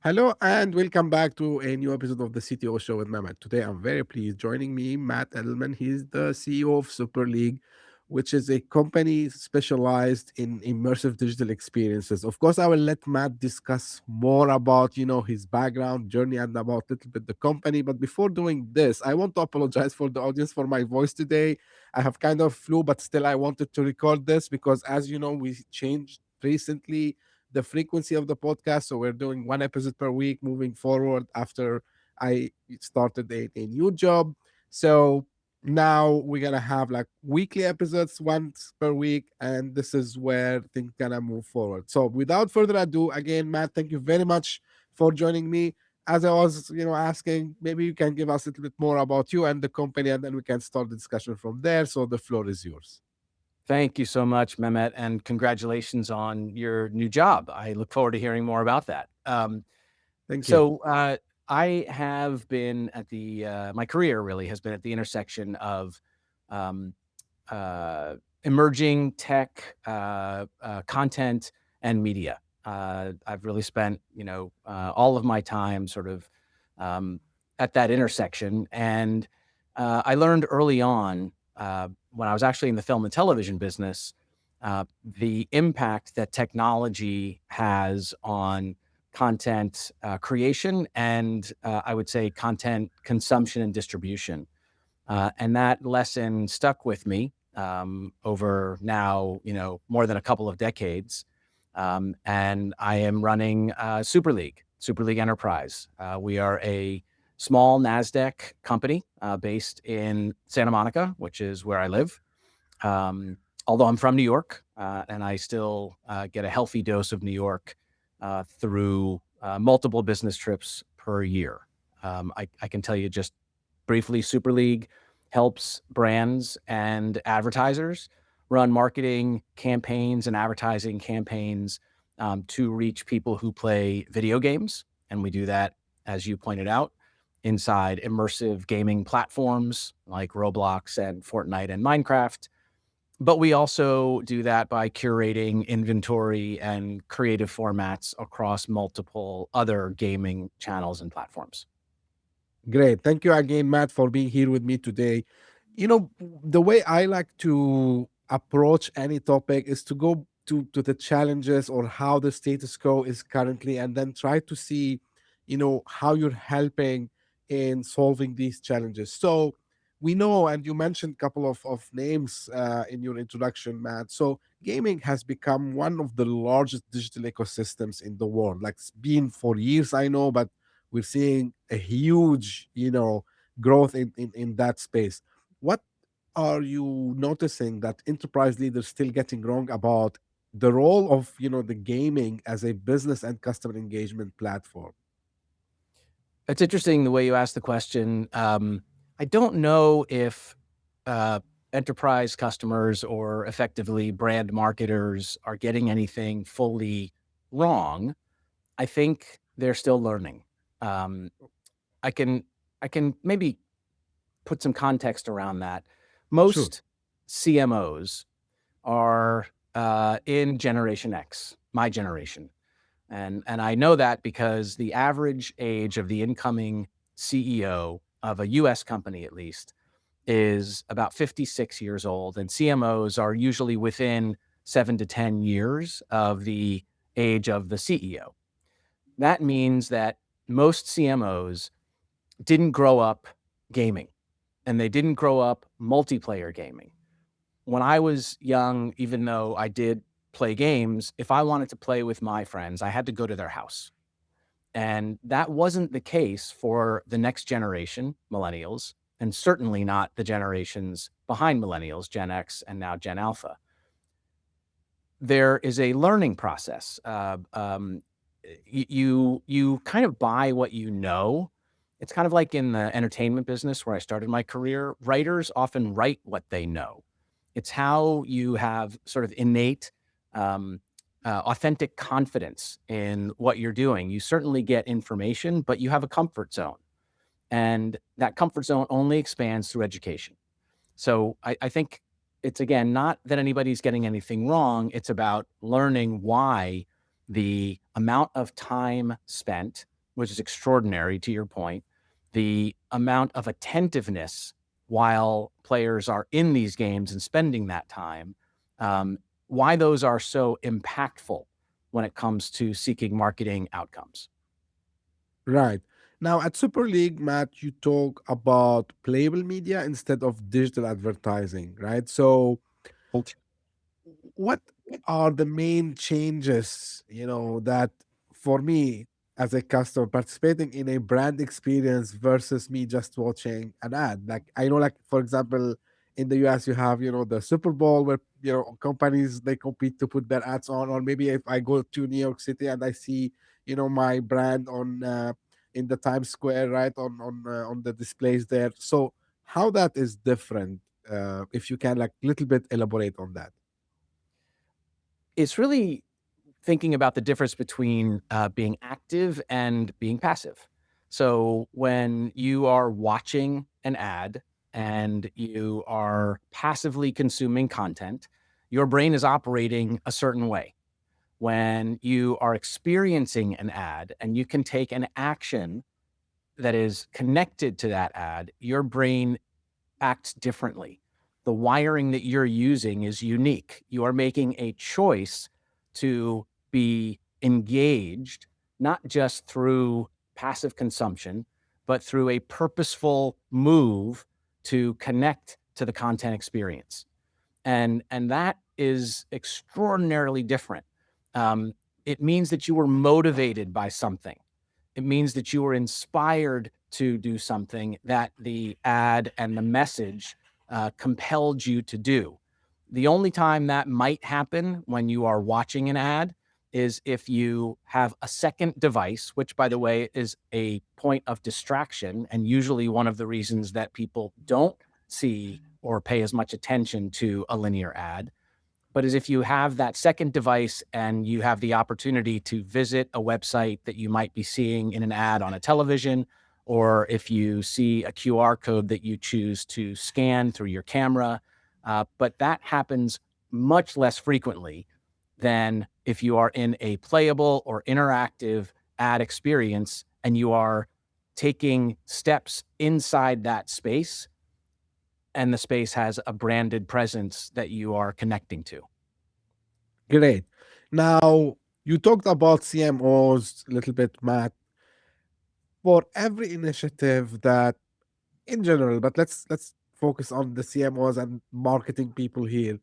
Hello and welcome back to a new episode of the CTO Show with Mehmet. Today I'm very pleased. Joining me, Matt Edelman. He's the CEO of Super League, which is a company specialized in immersive digital experiences. Of course, I will let Matt discuss more about, his background, journey, and about a little bit the company. But before doing this, I want to apologize for the audience for my voice today. I have kind of flu, but still I wanted to record this because, as you know, we changed recently the frequency of the podcast. So we're doing one episode per week moving forward after I started a new job. So now we're gonna have like weekly episodes once per week, and this is where things gonna move forward. So without further ado, again, Matt, thank you very much for joining me. As I was, asking, maybe you can give us a little bit more about you and the company, and then we can start the discussion from there. So the floor is yours. Thank you so much, Mehmet, and congratulations on your new job. I look forward to hearing more about that. Thank you. So I have been at my career really has been at the intersection of um, emerging tech, content, and media. I've really spent, all of my time sort of um, at that intersection, and I learned early on when I was actually in the film and television business the impact that technology has on content creation and I would say content consumption and distribution. And that lesson stuck with me over now, more than a couple of decades. And I am running Super League Enterprise. We are a small NASDAQ company based in Santa Monica, which is where I live. Although I'm from New York, and I still get a healthy dose of New York through multiple business trips per year. I can tell you just briefly, Super League helps brands and advertisers run marketing campaigns and advertising campaigns to reach people who play video games. And we do that, as you pointed out, inside immersive gaming platforms like Roblox and Fortnite and Minecraft. But we also do that by curating inventory and creative formats across multiple other gaming channels and platforms. Great. Thank you again, Matt, for being here with me today. The way I like to approach any topic is to go to the challenges or how the status quo is currently, and then try to see, how you're helping in solving these challenges. So we know, and you mentioned a couple of names in your introduction, Matt. So gaming has become one of the largest digital ecosystems in the world. Like it's been for years, I know, but we're seeing a huge, growth in that space. What are you noticing that enterprise leaders still getting wrong about the role of, the gaming as a business and customer engagement platform? It's interesting the way you asked the question. I don't know if uh, enterprise customers or effectively brand marketers are getting anything fully wrong. I think they're still learning. Um, I can I can maybe put some context around that. Sure. Most CMOs are in Generation X, my generation. And I know that because the average age of the incoming CEO of a US company, at least, is about 56 years old. And CMOs are usually within 7 to 10 years of the age of the CEO. That means that most CMOs didn't grow up gaming and they didn't grow up multiplayer gaming. When I was young, even though I did play games, if I wanted to play with my friends, I had to go to their house. And that wasn't the case for the next generation, millennials, and certainly not the generations behind millennials, Gen X and now Gen Alpha. There is a learning process. You kind of buy what you know. It's kind of like in the entertainment business where I started my career. Writers often write what they know. It's how you have sort of innate, authentic confidence in what you're doing. You certainly get information, but you have a comfort zone. And that comfort zone only expands through education. So I think it's, again, not that anybody's getting anything wrong. It's about learning why the amount of time spent which is extraordinary to your point, the amount of attentiveness while players are in these games and spending that time, why those are so impactful when it comes to seeking marketing outcomes. Right. Now at Super League, Matt, you talk about playable media instead of digital advertising, right? So what are the main changes, that for me as a customer participating in a brand experience versus me just watching an ad? Like I know, like for example, in the US you have, the Super Bowl where companies they compete to put their ads on, or maybe if I go to New York City and I see, my brand on in the Times Square, right, on the displays there. So how that is different, if you can like little bit elaborate on that. It's really thinking about the difference between being active and being passive. So when you are watching an ad and you are passively consuming content, your brain is operating a certain way. When you are experiencing an ad and you can take an action that is connected to that ad, your brain acts differently. The wiring that you're using is unique. You are making a choice to be engaged, not just through passive consumption, but through a purposeful move to connect to the content experience. And that is extraordinarily different. Um, it means that you were motivated by something. It means that you were inspired to do something that the ad and the message compelled you to do. The only time that might happen when you are watching an ad is if you have a second device, which, by the way, is a point of distraction, and usually one of the reasons that people don't see or pay as much attention to a linear ad. But as if you have that second device and you have the opportunity to visit a website that you might be seeing in an ad on a television, or if you see a QR code that you choose to scan through your camera. But that happens much less frequently than if you are in a playable or interactive ad experience and you are taking steps inside that space and the space has a branded presence that you are connecting to. Great. Now, you talked about CMOs a little bit, Matt. For every initiative that in general, but let's focus on the CMOs and marketing people here.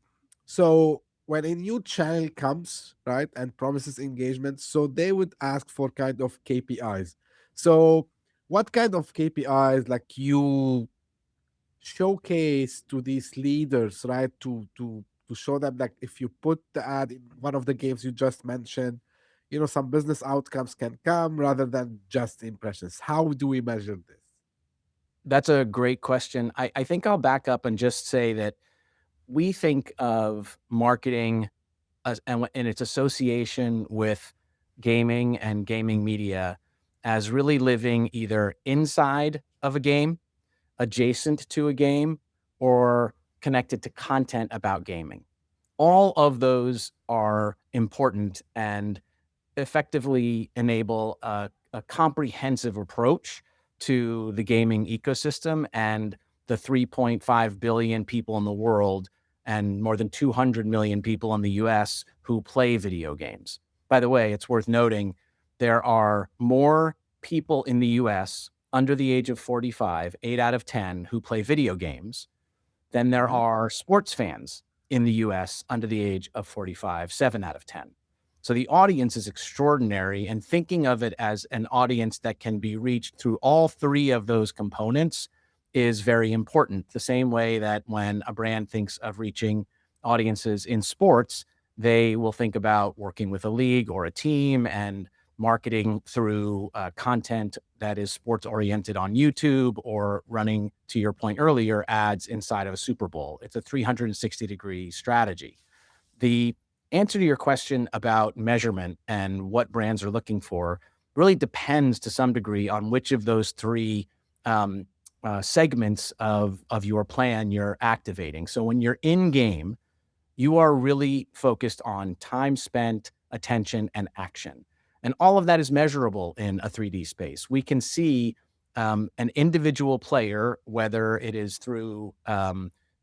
So when a new channel comes, right, and promises engagement, so they would ask for kind of KPIs. So what kind of KPIs like you showcase to these leaders, right? To show them that if you put the ad in one of the games you just mentioned, some business outcomes can come rather than just impressions. How do we measure this? That's a great question. I think I'll back up and just say that we think of marketing and its association with gaming and gaming media as really living either inside of a game, adjacent to a game, or connected to content about gaming. All of those are important and effectively enable a comprehensive approach to the gaming ecosystem and the 3.5 billion people in the world and more than 200 million people in the US who play video games. By the way, it's worth noting there are more people in the US under the age of 45, 8 out of 10, who play video games than there Mhm. are sports fans in the US under the age of 45, 7 out of 10. So the audience is extraordinary, and thinking of it as an audience that can be reached through all three of those components is very important. The same way that when a brand thinks of reaching audiences in sports, they will think about working with a league or a team and marketing through content that is sports oriented on YouTube or running, to your point earlier, ads inside of a Super Bowl. It's a 360-degree strategy. The answer to your question about measurement and what brands are looking for really depends to some degree on which of those three um, segments of your plan you're activating. So when you're in game, you are really focused on time spent, attention, and action. And all of that is measurable in a 3D space. We can see an individual player, whether it is through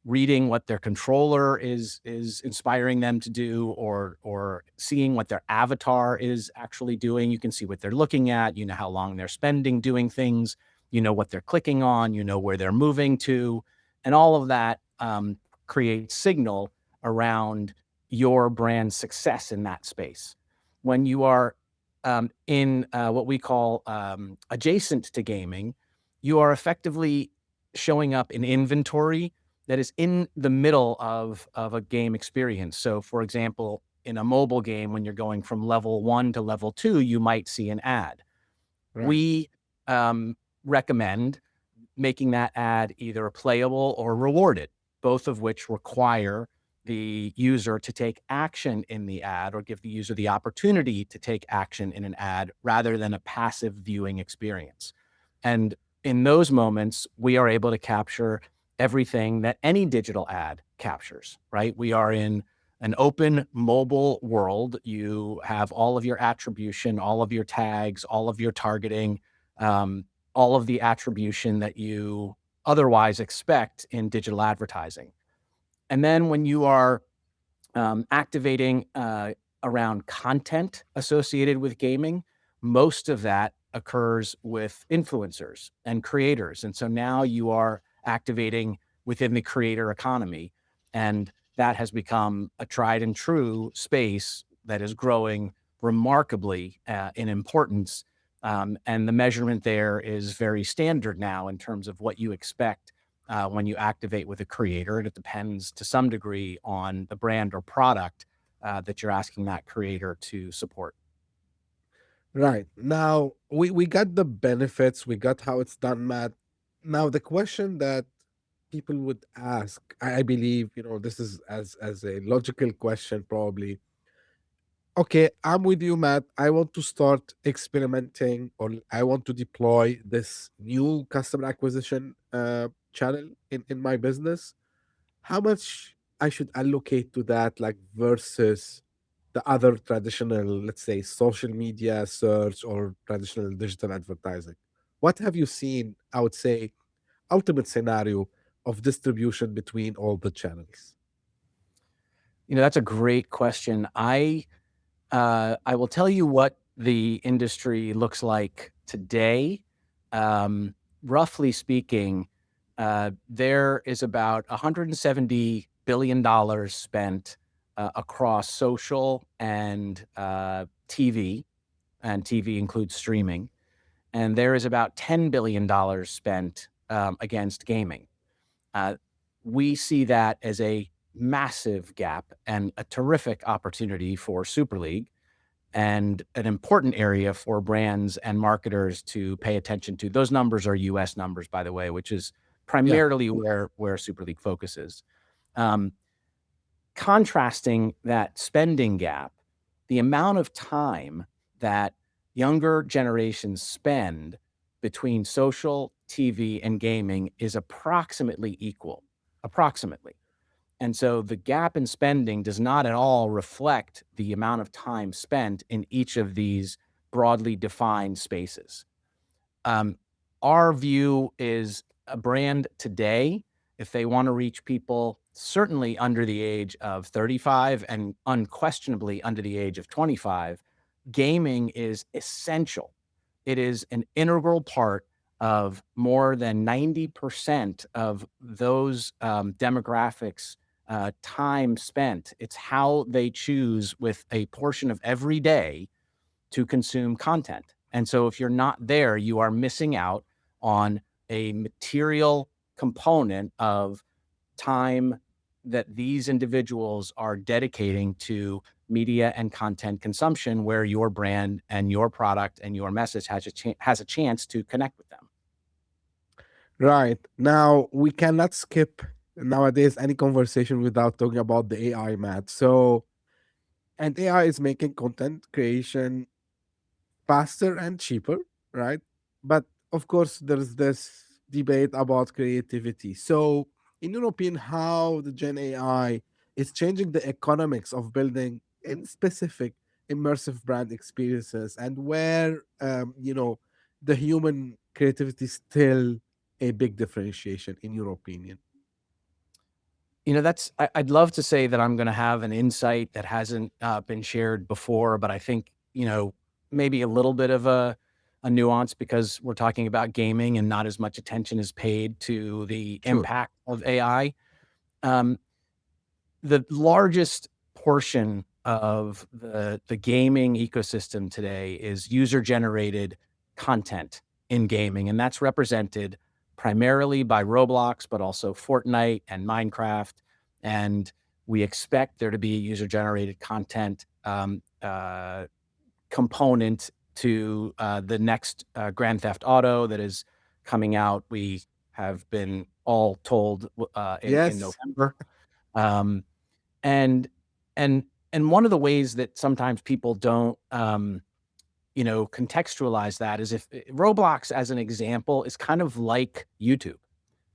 reading what their controller is inspiring them to do, or seeing what their avatar is actually doing. You can see what they're looking at. You know how long they're spending doing things. You know what they're clicking on. You know where they're moving to, and all of that creates signal around your brand's success in that space. When you are in what we call adjacent to gaming, you are effectively showing up in inventory that is in the middle of a game experience. So, for example, in a mobile game, when you're going from level 1 to level 2, you might see an ad. Right. We recommend making that ad either playable or rewarded, both of which require the user to take action in the ad, or give the user the opportunity to take action in an ad rather than a passive viewing experience. And in those moments, we are able to capture everything that any digital ad captures, right? We are in an open mobile world. You have all of your attribution, all of your tags, all of your targeting, all of the attribution that you otherwise expect in digital advertising. And then when you are activating around content associated with gaming, most of that occurs with influencers and creators. And so now you are activating within the creator economy. And that has become a tried and true space that is growing remarkably in importance. And the measurement there is very standard now in terms of what you expect when you activate with a creator. And it depends to some degree on the brand or product that you're asking that creator to support. Right. Now we got the benefits, we got how it's done, Matt. Now the question that people would ask, I believe, this is as a logical question probably. Okay, I'm with you, Matt. I want to start experimenting, or I want to deploy this new customer acquisition channel in my business. How much I should allocate to that, like versus the other traditional, let's say, social media search or traditional digital advertising? What have you seen, I would say, ultimate scenario of distribution between all the channels? That's a great question. I will tell you what the industry looks like today. Roughly speaking, there is about $170 billion spent across social and TV, and TV includes streaming. And there is about $10 billion spent against gaming. Uh, we see that as a massive gap and a terrific opportunity for Super League, and an important area for brands and marketers to pay attention to. Those numbers are US numbers, by the way, which is Yeah. primarily where Super League focuses. Um, Contrasting that spending gap, the amount of time that younger generations spend between social, TV, and gaming is approximately equal. Approximately. And so the gap in spending does not at all reflect the amount of time spent in each of these broadly defined spaces. Um, our view is a brand today, if they want to reach people certainly under the age of 35 and unquestionably under the age of 25, gaming is essential. It is an integral part of more than 90% of those demographics' time spent. It's how they choose with a portion of every day to consume content. And so if you're not there, you are missing out on a material component of time that these individuals are dedicating to media and content consumption, where your brand and your product and your message has a chance to connect with them. Right. Now, we cannot skip nowadays any conversation without talking about the AI, Matt. So, and AI is making content creation faster and cheaper, right? But of course, there's this debate about creativity. So, in your opinion, how the Gen AI is changing the economics of building, in specific, immersive brand experiences, and where the human creativity is still a big differentiation in your opinion? I'd love to say that I'm going to have an insight that hasn't been shared before, but I think, maybe a little bit of a nuance, because we're talking about gaming and not as much attention is paid to the Sure. impact of AI. Um, the largest portion of the gaming ecosystem today is user generated content in gaming, and that's represented primarily by Roblox, but also Fortnite and Minecraft. And we expect there to be a user generated content component to the next Grand Theft Auto that is coming out. We have been all told in Yes. November. Um, and and and one of the ways that sometimes people don't, contextualize that is, if Roblox, as an example, is kind of like YouTube.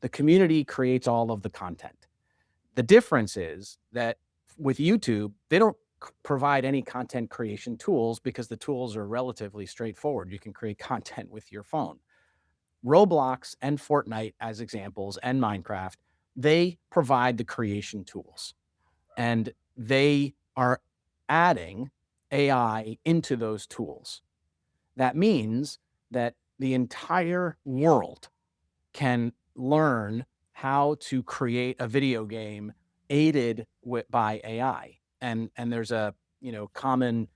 The community creates all of the content. The difference is that with YouTube, they don't provide any content creation tools, because the tools are relatively straightforward. You can create content with your phone. Roblox and Fortnite, as examples, and Minecraft, they provide the creation tools, and they are adding AI into those tools. That means that the entire world can learn how to create a video game aided by AI. And there's a common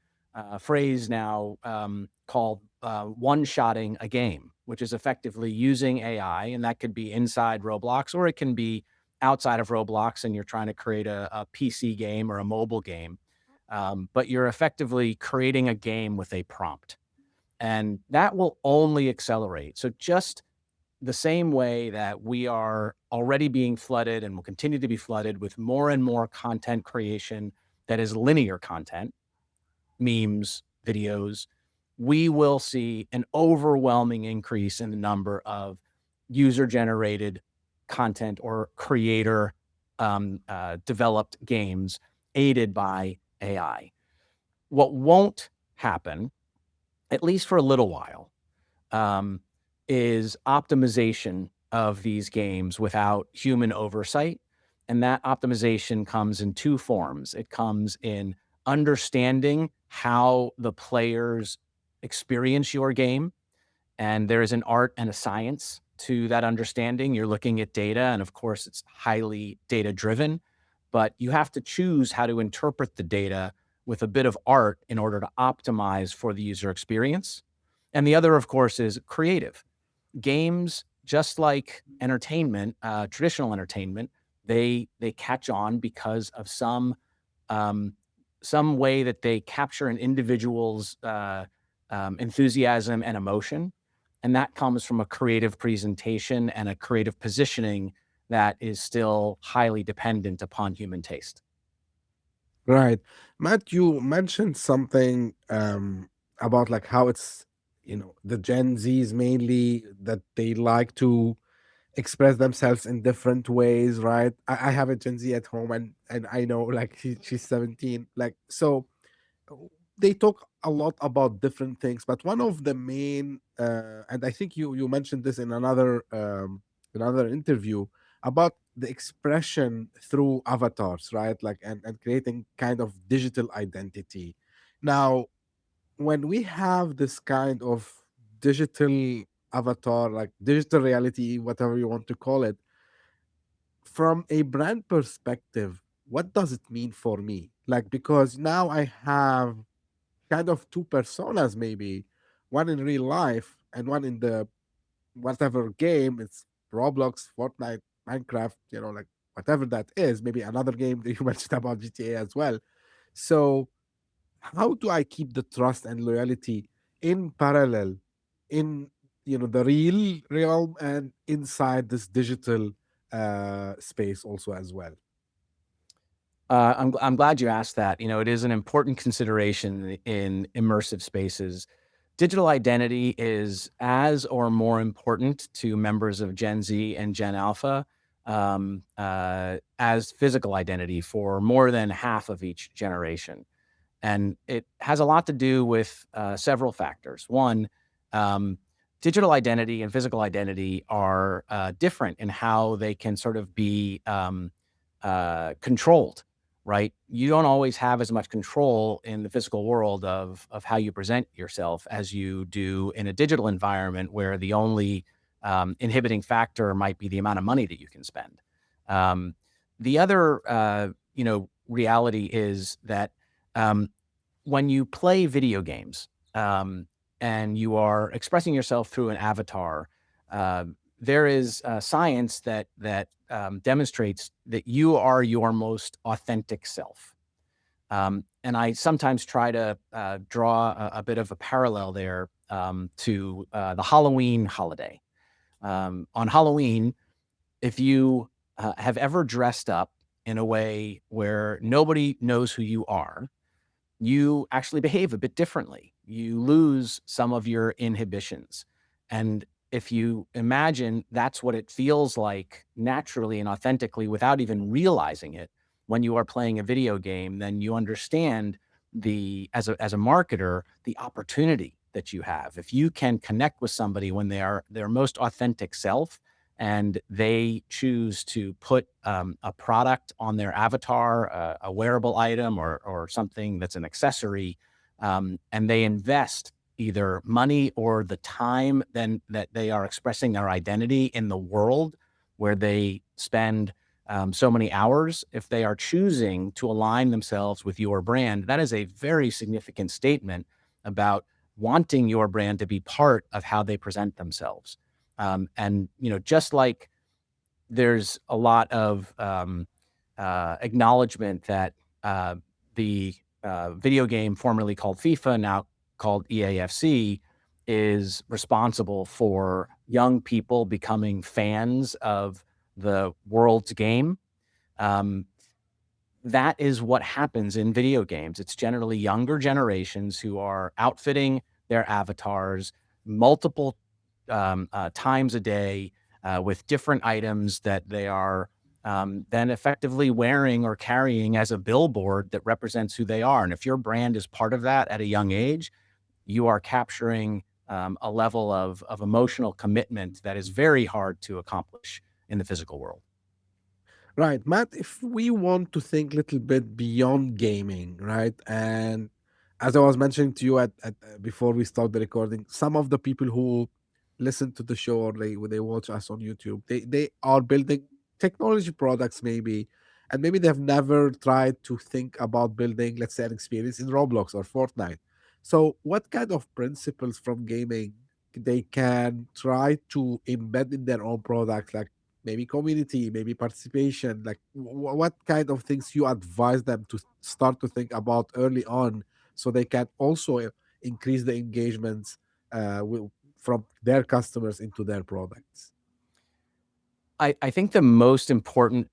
phrase now called one-shotting a game, which is effectively using AI, and that could be inside Roblox, or it can be outside of Roblox, and you're trying to create a PC game or a mobile game. But you're effectively creating a game with a prompt, and that will only accelerate. So just the same way that we are already being flooded and will continue to be flooded with more and more content creation that is linear content, memes, videos, we will see an overwhelming increase in the number of user generated content or creator developed games aided by AI. What won't happen, at least for a little while, um, is optimization of these games without human oversight. And that optimization comes in two forms. It comes in understanding how the players experience your game. And there is an art and a science to that understanding. You're looking at data, and of course, it's highly data driven, but you have to choose how to interpret the data with a bit of art in order to optimize for the user experience. And the other, of course, is creative. Games, just like entertainment, traditional entertainment, they catch on because of um, some way that they capture an individual's enthusiasm and emotion, and that comes from a creative presentation and a creative positioning that is still highly dependent upon human taste. Right. Matt, you mentioned something about like how it's, the Gen Zs mainly that they like to express themselves in different ways, right? I have a Gen Z at home, and I know like she's 17. Like, so they talk a lot about different things, but one of the main and I think you mentioned this in another interview about the expression through avatars, right? Like, and creating kind of digital identity. Now, when we have this kind of digital avatar, like digital reality, whatever you want to call it, from a brand perspective, what does it mean for me? Like, because now I have kind of two personas, maybe one in real life and one in the whatever game. It's Roblox, Fortnite, Minecraft, like whatever that is. Maybe another game that you mentioned about GTA as well. So how do I keep the trust and loyalty in parallel in the real realm and inside this digital space also as well? I'm glad you asked that. It is an important consideration in immersive spaces. Digital identity is as or more important to members of Gen Z and Gen Alpha as physical identity for more than half of each generation. And it has a lot to do with several factors. One, digital identity and physical identity are different in how they can sort of be controlled, right? You don't always have as much control in the physical world of how you present yourself as you do in a digital environment where the only inhibiting factor might be the amount of money that you can spend. Um, the other, reality is that um, when you play video games and you are expressing yourself through an avatar, uh, there is science that demonstrates that you are your most authentic self. And I sometimes try to draw a bit of a parallel there to the Halloween holiday. On Halloween, if you have ever dressed up in a way where nobody knows who you are, you actually behave a bit differently. You lose some of your inhibitions. And if you imagine that's what it feels like naturally and authentically without even realizing it when you are playing a video game, then you understand as a marketer, the opportunity that you have. If you can connect with somebody when they are their most authentic self, and they choose to put a product on their avatar, a wearable item, or something that's an accessory, and they invest either money or the time then that they are expressing their identity in the world where they spend so many hours. If they are choosing to align themselves with your brand, that is a very significant statement about wanting your brand to be part of how they present themselves. And just like there's a lot of acknowledgement that the video game formerly called FIFA, now called EAFC, is responsible for young people becoming fans of the world's game. Um, that is what happens in video games. It's generally younger generations who are outfitting their avatars multiple times a day with different items that they are then effectively wearing or carrying as a billboard that represents who they are. And if your brand is part of that at a young age, you are capturing a level of emotional commitment that is very hard to accomplish in the physical world. Right, Matt, if we want to think a little bit beyond gaming, right? And as I was mentioning to you before we start the recording, some of the people who listen to the show or they watch us on YouTube, they are building technology products maybe, and maybe they've never tried to think about building, let's say, an experience in Roblox or Fortnite. So what kind of principles from gaming they can try to embed in their own products, like maybe community, maybe participation, like what kind of things you advise them to start to think about early on, so they can also increase the engagements from their customers into their products? I think the most important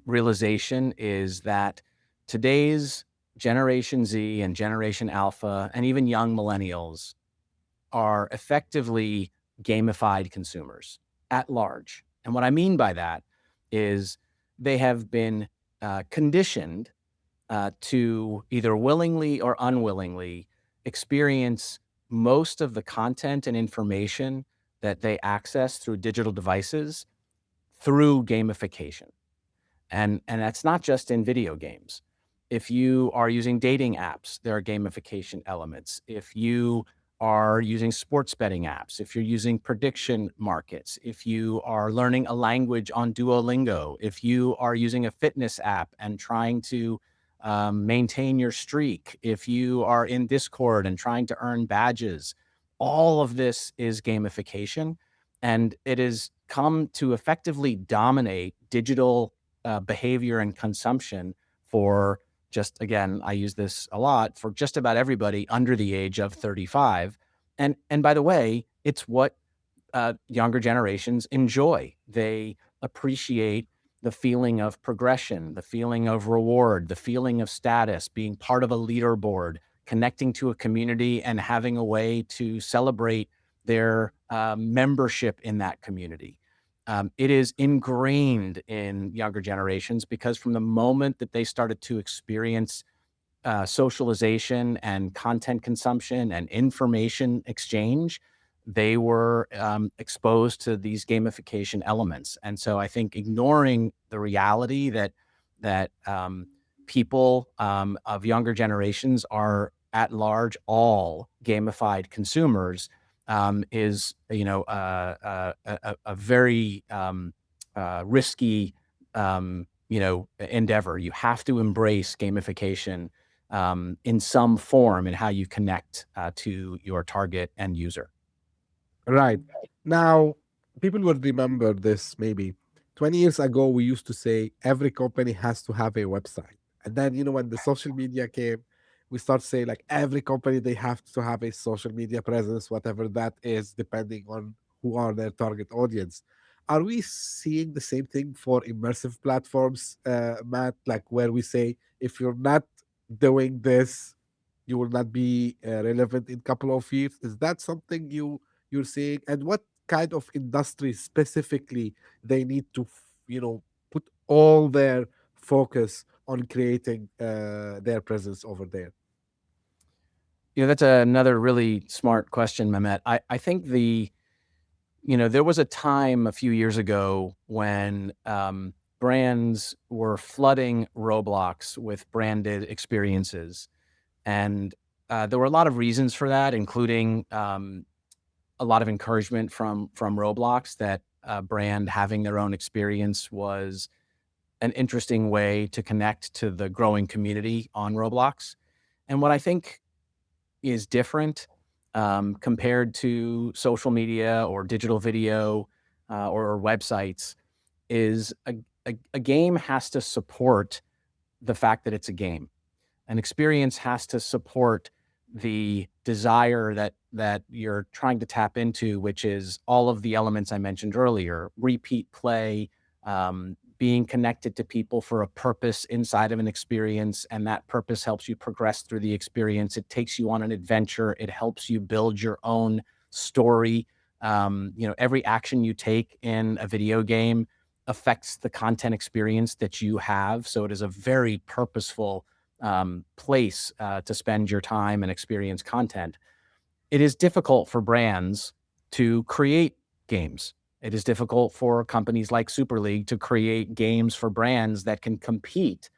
realization is that today's Generation Z and Generation Alpha and even young millennials are effectively gamified consumers at large. And what I mean by that is they have been conditioned to either willingly or unwillingly experience most of the content and information that they access through digital devices through gamification. And that's not just in video games. If you are using dating apps, there are gamification elements. If you are using sports betting apps, if you're using prediction markets, if you are learning a language on Duolingo, if you are using a fitness app and trying to maintain your streak, if you are in Discord and trying to earn badges, all of this is gamification. And it has come to effectively dominate digital behavior and consumption for just, again, I use this a lot, for just about everybody under the age of 35. And by the way, it's what younger generations enjoy. They appreciate the feeling of progression, the feeling of reward, the feeling of status, being part of a leaderboard, connecting to a community and having a way to celebrate their membership in that community. It is ingrained in younger generations because from the moment that they started to experience socialization and content consumption and information exchange, they were exposed to these gamification elements. And so I think ignoring the reality that people of younger generations are at large all gamified consumers is, a very risky, endeavor. You have to embrace gamification in some form in how you connect to your target end user. Right. Now, people will remember this maybe 20 years ago, we used to say every company has to have a website. And then, when the social media came, we start saying like every company, they have to have a social media presence, whatever that is, depending on who are their target audience. Are we seeing the same thing for immersive platforms, Matt? Like where we say, if you're not doing this, you will not be relevant in couple of years. Is that something you're seeing, and what kind of industry specifically they need to put all their focus on creating their presence over there? That's another really smart question, Mehmet. I think there was a time a few years ago when brands were flooding Roblox with branded experiences. And there were a lot of reasons for that, including a lot of encouragement from Roblox that a brand having their own experience was an interesting way to connect to the growing community on Roblox. And what I think is different compared to social media or digital video or websites is a game has to support the fact that it's a game. An experience has to support the desire that you're trying to tap into, which is all of the elements I mentioned earlier: repeat play, being connected to people for a purpose inside of an experience, and that purpose helps you progress through the experience. It takes you on an adventure. It helps you build your own story. Every action you take in a video game affects the content experience that you have. So it is a very purposeful place to spend your time and experience content. It is difficult for brands to create games. It is difficult for companies like Super League to create games for brands that can compete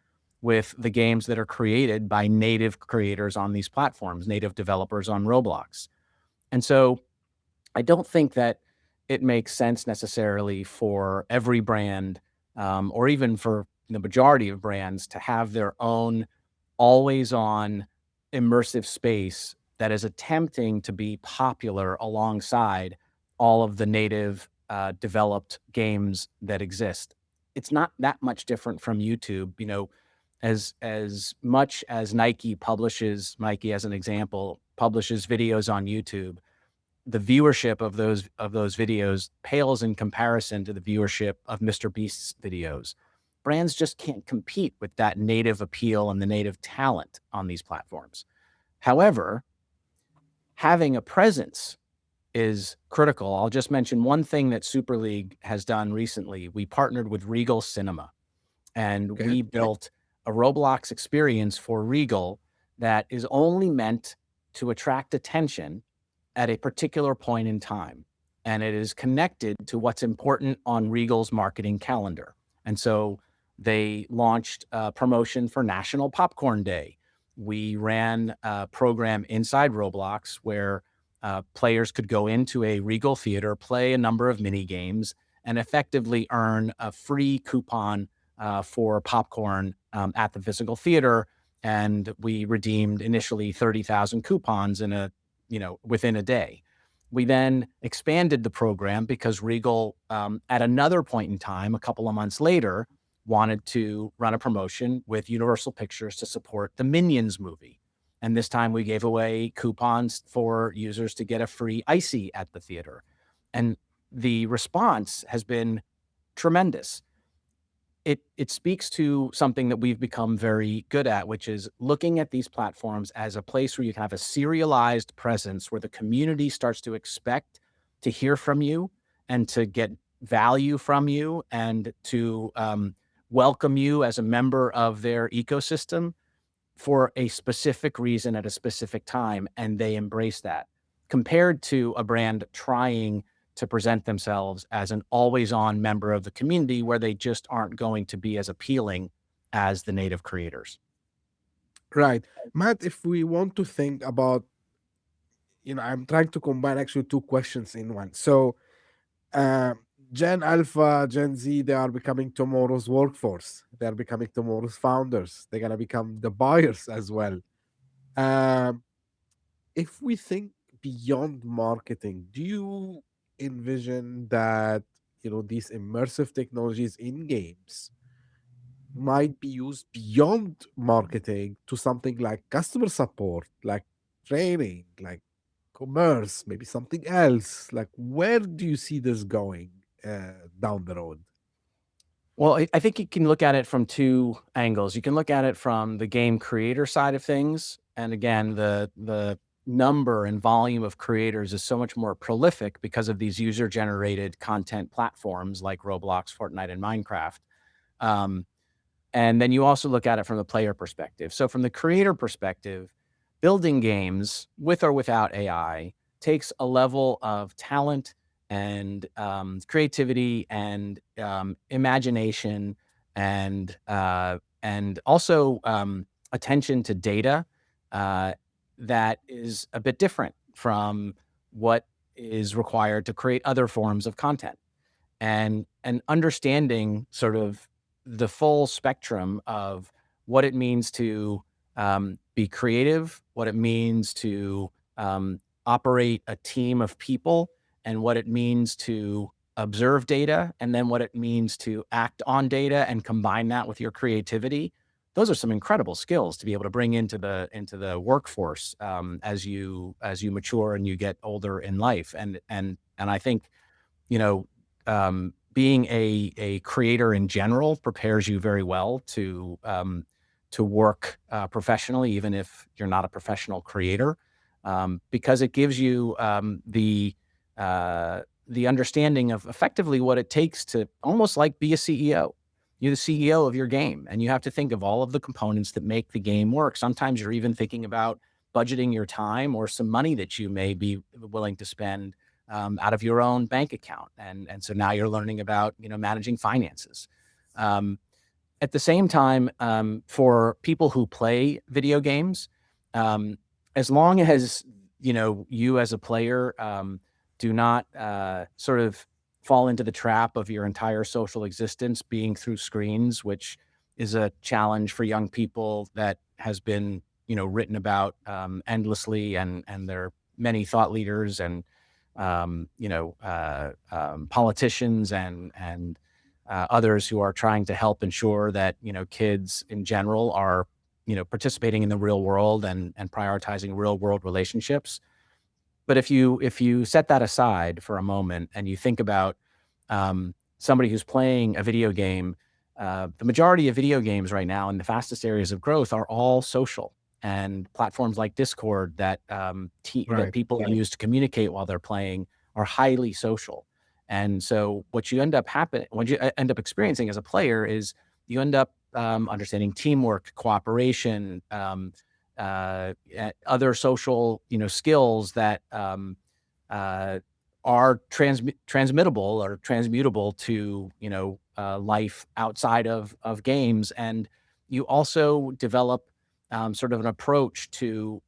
with the games that are created by native creators on these platforms, native developers on Roblox. And so I don't think that it makes sense necessarily for every brand, or even for the majority of brands, to have their own always on immersive space that is attempting to be popular alongside all of the native developed games that exist. It's not that much different from YouTube. As much as Nike as an example, publishes videos on YouTube, the viewership of those videos pales in comparison to the viewership of Mr. Beast's videos. Brands just can't compete with that native appeal and the native talent on these platforms. However, having a presence is critical. I'll just mention one thing that Super League has done recently. We partnered with Regal Cinema, and Okay. we built a Roblox experience for Regal that is only meant to attract attention at a particular point in time. And it is connected to what's important on Regal's marketing calendar. And so they launched a promotion for National Popcorn Day. We ran a program inside Roblox where players could go into a Regal theater, play a number of mini games, and effectively earn a free coupon for popcorn at the physical theater. And we redeemed initially 30,000 coupons within a day. We then expanded the program because Regal, at another point in time, a couple of months later, wanted to run a promotion with Universal Pictures to support the Minions movie. And this time we gave away coupons for users to get a free icy at the theater. And the response has been tremendous. It speaks to something that we've become very good at, which is looking at these platforms as a place where you can have a serialized presence, where the community starts to expect to hear from you and to get value from you and to welcome you as a member of their ecosystem. for a specific reason at a specific time, and they embrace that, compared to a brand trying to present themselves as an always-on member of the community where they just aren't going to be as appealing as the native creators. Right. Matt, if we want to think about, I'm trying to combine actually two questions in one. So, uh, Gen Alpha, Gen Z, they are becoming tomorrow's workforce. They are becoming tomorrow's founders. They're going to become the buyers as well. Um, if we think beyond marketing, do you envision that, these immersive technologies in games might be used beyond marketing to something like customer support, like training, like commerce, maybe something else? Like, where do you see this going down the road? Well, I think you can look at it from two angles. You can look at it from the game creator side of things, and again, the number and volume of creators is so much more prolific because of these user-generated content platforms like Roblox, Fortnite, and Minecraft. Um, and then you also look at it from the player perspective. So from the creator perspective, building games with or without AI takes a level of talent and creativity and imagination and also attention to data uh, that is a bit different from what is required to create other forms of content, and understanding sort of the full spectrum of what it means to be creative, what it means to operate a team of people, and what it means to observe data, and then what it means to act on data and combine that with your creativity. Those are some incredible skills to be able to bring into the workforce as you mature and you get older in life. And I think, you know, being a creator in general prepares you very well to work professionally, even if you're not a professional creator, because it gives you the understanding of effectively what it takes to almost like be a CEO. You're the CEO of your game, and you have to think of all of the components that make the game work. Sometimes you're even thinking about budgeting your time or some money that you may be willing to spend out of your own bank account, and so now you're learning about managing finances. Um, at the same time, for people who play video games, um, as long as you as a player do not sort of fall into the trap of your entire social existence being through screens, which is a challenge for young people that has been written about endlessly, and there are many thought leaders and politicians and others who are trying to help ensure that kids in general are participating in the real world and prioritizing real world relationships. But if you set that aside for a moment and you think about somebody who's playing a video game, the majority of video games right now in the fastest areas of growth are all social, and platforms like Discord that that Right. people use to communicate while they're playing are highly social. And so what you end up experiencing as a player is you end up understanding teamwork, cooperation, other social skills that uh, are transmittable or transmutable to life outside of games. And you also develop sort of an approach to,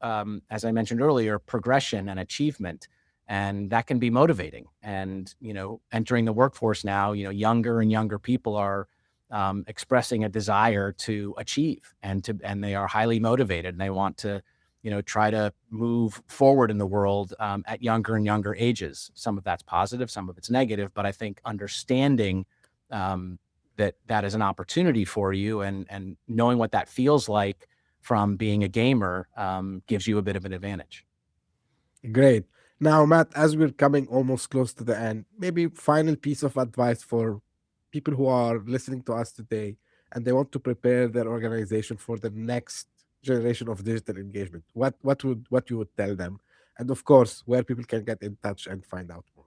as I mentioned earlier, progression and achievement, and that can be motivating. And entering the workforce now, younger and younger people are expressing a desire to achieve, and they are highly motivated, and they want to try to move forward in the world at younger and younger ages. Some of that's positive, some of it's negative, but I think understanding that is an opportunity for you, and knowing what that feels like from being a gamer gives you a bit of an advantage. Great. Now, Matt, as we're coming almost close to the end, maybe final piece of advice for people who are listening to us today and they want to prepare their organization for the next generation of digital engagement. What you would tell them? And of course, where people can get in touch and find out more.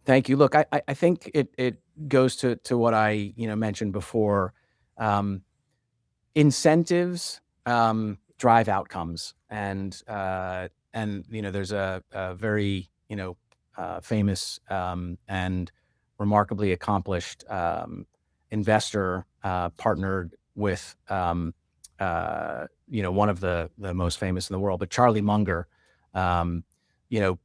Thank you. Look, I think it goes to what I mentioned before. Um, incentives drive outcomes, and there's a very famous and remarkably accomplished investor partnered with one of the most famous in the world, but Charlie Munger, um, you know,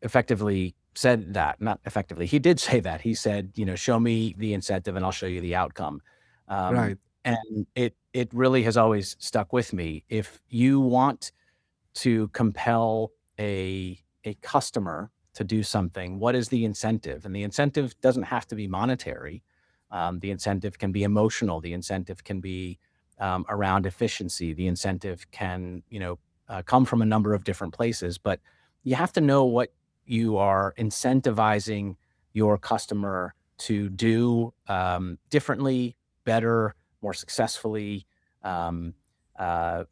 effectively said that. Not effectively, he did say that. He said, show me the incentive and I'll show you the outcome. Um, Right. and it really has always stuck with me. If you want to compel a customer to do something, what is the incentive? And the incentive doesn't have to be monetary. The incentive can be emotional. The incentive can be around efficiency. The incentive can, come from a number of different places. But you have to know what you are incentivizing your customer to do differently, better, more successfully. Um, uh,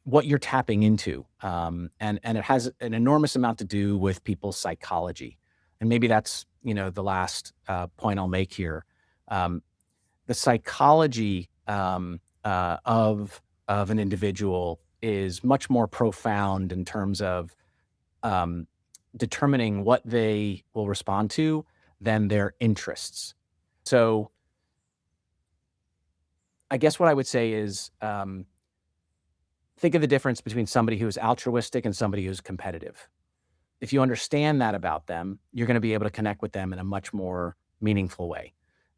what you're tapping into, and it has an enormous amount to do with people's psychology, and maybe that's the last point I'll make here. Um, the psychology of an individual is much more profound in terms of um, determining what they will respond to than their interests. So I guess what I would say is think of the difference between somebody who's altruistic and somebody who's competitive. If you understand that about them, you're going to be able to connect with them in a much more meaningful way.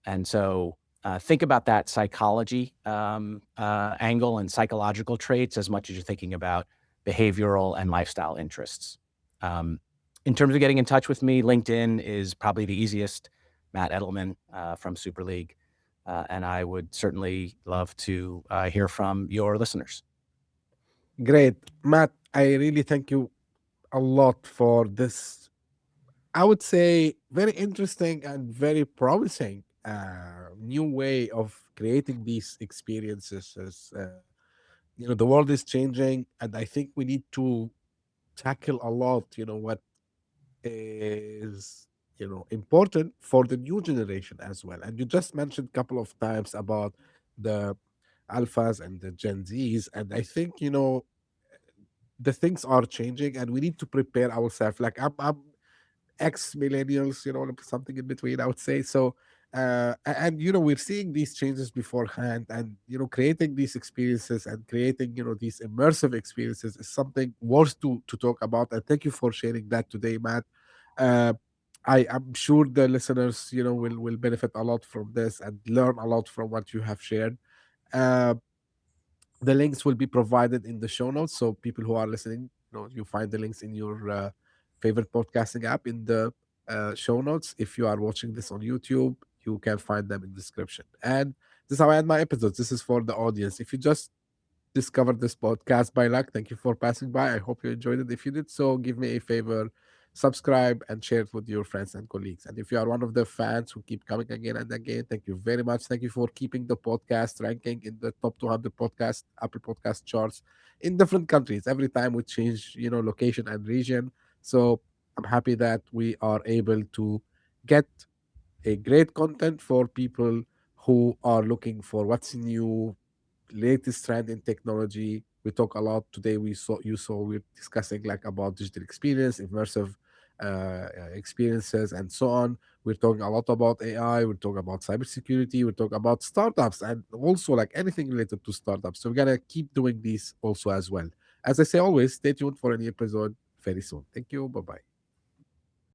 And so think about that psychology angle and psychological traits as much as you're thinking about behavioral and lifestyle interests. Um, in terms of getting in touch with me, LinkedIn is probably the easiest. Matt Edelman from Super League. And I would certainly love to hear from your listeners. Great. Matt, I really thank you a lot for this, I would say, very interesting and very promising new way of creating these experiences. The world is changing, and I think we need to tackle a lot, what is, important for the new generation as well. And you just mentioned a couple of times about the alphas and the Gen Zs. And I think, the things are changing and we need to prepare ourselves. Like I'm ex millennials, something in between, I would say. So, and we're seeing these changes beforehand, and creating these experiences and creating these immersive experiences is something worth to talk about. And thank you for sharing that today, Matt. Uh, I'm sure the listeners, will benefit a lot from this and learn a lot from what you have shared. Uh, the links will be provided in the show notes, so people who are listening, you find the links in your favorite podcasting app in the show notes. If you are watching this on YouTube, you can find them in the description. And this is how I end my episodes. This is for the audience. If you just discovered this podcast by luck, thank you for passing by. I hope you enjoyed it. If you did so, give me a favor, subscribe and share it with your friends and colleagues. And if you are one of the fans who keep coming again and again, thank you very much. Thank you for keeping the podcast ranking in the top 200 podcast Apple Podcast charts in different countries. Every time we change, location and region. So I'm happy that we are able to get a great content for people who are looking for what's new, latest trend in technology. We talk a lot today. We're discussing like about digital experience, immersive experiences, and so on. We're talking a lot about AI. We're talking about cybersecurity. We're talking about startups, and also like anything related to startups. So we're gonna keep doing these also as well. As I say always, stay tuned for any episode very soon. Thank you. Bye bye.